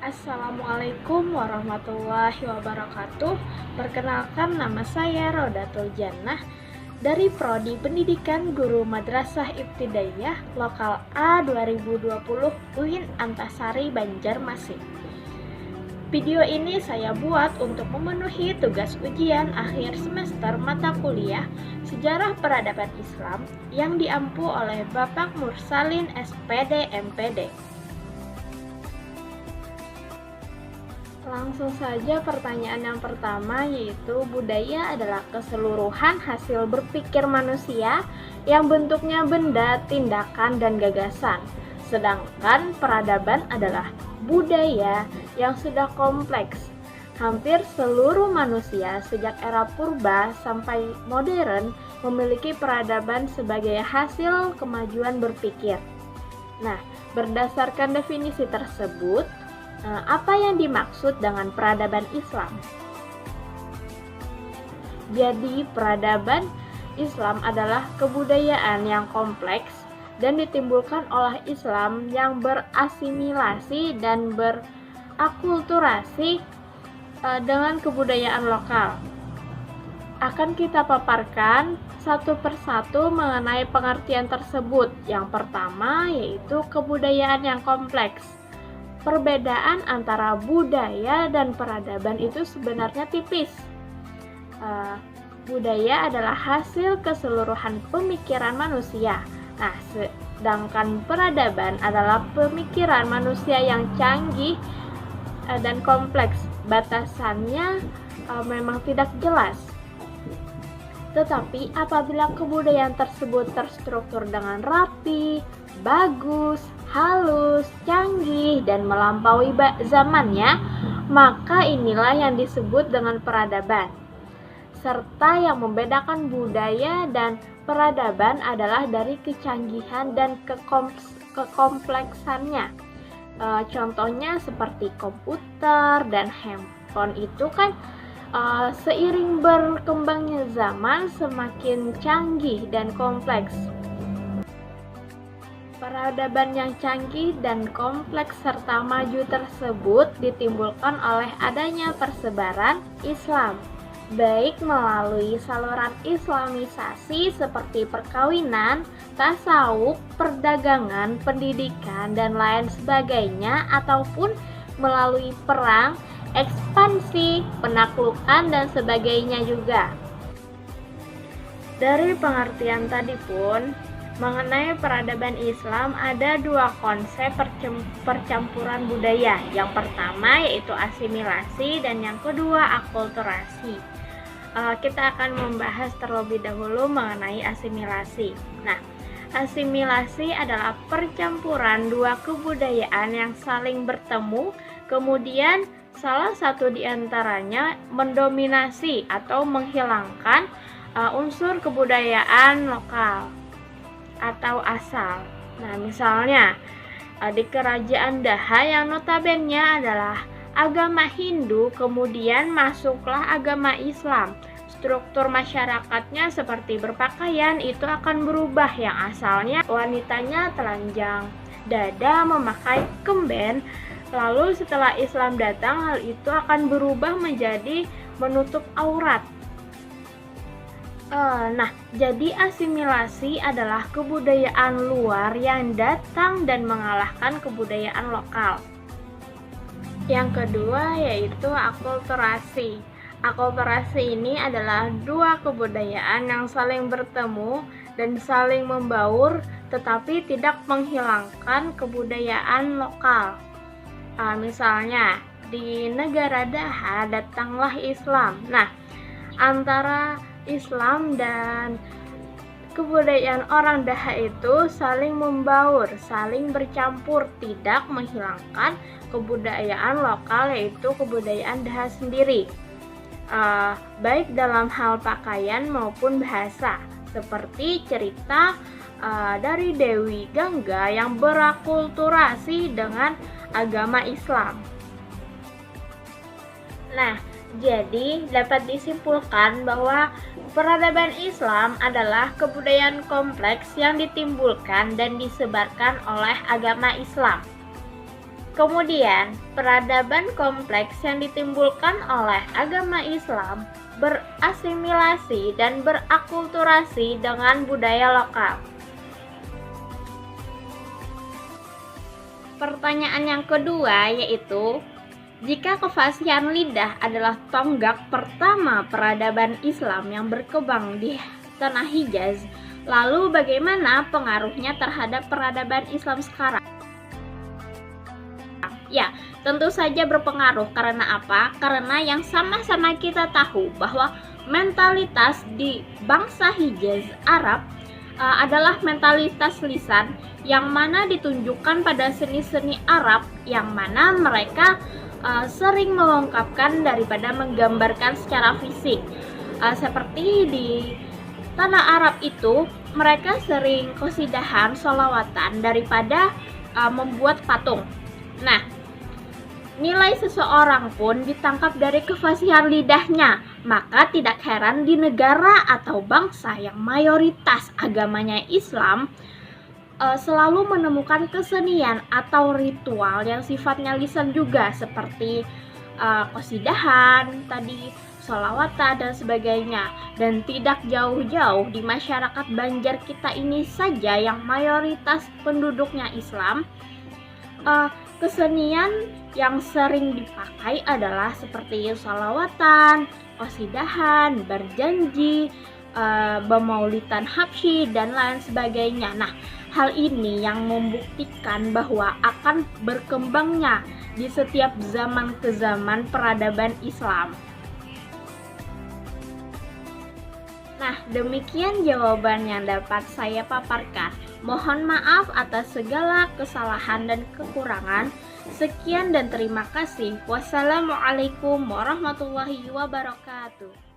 Assalamualaikum warahmatullahi wabarakatuh. Perkenalkan, nama saya Rodatul Jannah dari Prodi Pendidikan Guru Madrasah Ibtidaiyah Lokal A 2020 UIN Antasari Banjarmasin. Video ini saya buat untuk memenuhi tugas ujian akhir semester mata kuliah Sejarah Peradaban Islam yang diampu oleh Bapak Mursalin SPD MPD. Langsung saja pertanyaan yang pertama, yaitu budaya adalah keseluruhan hasil berpikir manusia yang bentuknya benda, tindakan, dan gagasan. Sedangkan peradaban adalah budaya yang sudah kompleks. Hampir seluruh manusia sejak era purba sampai modern memiliki peradaban sebagai hasil kemajuan berpikir. Nah, berdasarkan definisi tersebut, apa yang dimaksud dengan peradaban Islam? Jadi, peradaban Islam adalah kebudayaan yang kompleks dan ditimbulkan oleh Islam yang berasimilasi dan berakulturasi dengan kebudayaan lokal. Akan kita paparkan satu persatu mengenai pengertian tersebut. Yang pertama yaitu kebudayaan yang kompleks. Perbedaan antara budaya dan peradaban itu sebenarnya tipis. Budaya adalah hasil keseluruhan pemikiran manusia. Nah, sedangkan peradaban adalah pemikiran manusia yang canggih dan kompleks. Batasannya memang tidak jelas. Tetapi apabila kebudayaan tersebut terstruktur dengan rapi, bagus, halus, canggih, dan melampaui zamannya, maka inilah yang disebut dengan peradaban. Serta yang membedakan budaya dan peradaban adalah dari kecanggihan dan kekompleksannya. Contohnya seperti komputer dan handphone itu kan seiring berkembangnya zaman semakin canggih dan kompleks. Peradaban yang canggih dan kompleks serta maju tersebut ditimbulkan oleh adanya persebaran Islam, baik melalui saluran islamisasi seperti perkawinan, tasawuf, perdagangan, pendidikan, dan lain sebagainya, ataupun melalui perang, ekspansi, penaklukan, dan sebagainya juga. Dari pengertian tadi pun, mengenai peradaban Islam ada dua konsep percampuran budaya. Yang pertama yaitu asimilasi dan yang kedua akulturasi. Kita akan membahas terlebih dahulu mengenai asimilasi. Nah, asimilasi adalah percampuran dua kebudayaan yang saling bertemu, kemudian salah satu di antaranya mendominasi atau menghilangkan unsur kebudayaan lokal atau asal. Nah, misalnya di kerajaan Daha yang notabene adalah agama Hindu, kemudian masuklah agama Islam. Struktur masyarakatnya seperti berpakaian itu akan berubah, yang asalnya wanitanya telanjang dada memakai kemben, lalu setelah Islam datang hal itu akan berubah menjadi menutup aurat. Nah, jadi asimilasi adalah kebudayaan luar yang datang dan mengalahkan kebudayaan lokal. Yang kedua yaitu akulturasi. Akulturasi ini adalah dua kebudayaan yang saling bertemu dan saling membaur tetapi tidak menghilangkan kebudayaan lokal. Misalnya di negara Daha datanglah Islam. Nah, antara Islam dan kebudayaan orang Daha itu saling membaur, saling bercampur, tidak menghilangkan kebudayaan lokal yaitu kebudayaan Daha sendiri. Baik dalam hal pakaian maupun bahasa, seperti cerita dari Dewi Gangga yang berakulturasi dengan agama Islam. Nah, jadi dapat disimpulkan bahwa peradaban Islam adalah kebudayaan kompleks yang ditimbulkan dan disebarkan oleh agama Islam. Kemudian, peradaban kompleks yang ditimbulkan oleh agama Islam berasimilasi dan berakulturasi dengan budaya lokal. Pertanyaan yang kedua yaitu, jika kefasihan lidah adalah tonggak pertama peradaban Islam yang berkembang di tanah Hijaz, lalu bagaimana pengaruhnya terhadap peradaban Islam sekarang? Ya, tentu saja berpengaruh. Karena apa? Karena yang sama-sama kita tahu bahwa mentalitas di bangsa Hijaz Arab adalah mentalitas lisan yang mana ditunjukkan pada seni-seni Arab, yang mana mereka sering mengungkapkan daripada menggambarkan secara fisik. Seperti di tanah Arab itu, mereka sering qasidahan, sholawatan daripada membuat patung. Nah, nilai seseorang pun ditangkap dari kefasihan lidahnya, maka tidak heran di negara atau bangsa yang mayoritas agamanya Islam selalu menemukan kesenian atau ritual yang sifatnya lisan juga, seperti qasidahan, tadi sholawatan dan sebagainya. Dan tidak jauh-jauh di masyarakat Banjar kita ini saja yang mayoritas penduduknya Islam, kesenian yang sering dipakai adalah seperti sholawatan, qasidahan, berjanji, bemaulitan habsyi, dan lain sebagainya. Nah, hal ini yang membuktikan bahwa akan berkembangnya di setiap zaman ke zaman peradaban Islam. Nah, demikian jawaban yang dapat saya paparkan. Mohon maaf atas segala kesalahan dan kekurangan. Sekian dan terima kasih. Wassalamualaikum warahmatullahi wabarakatuh.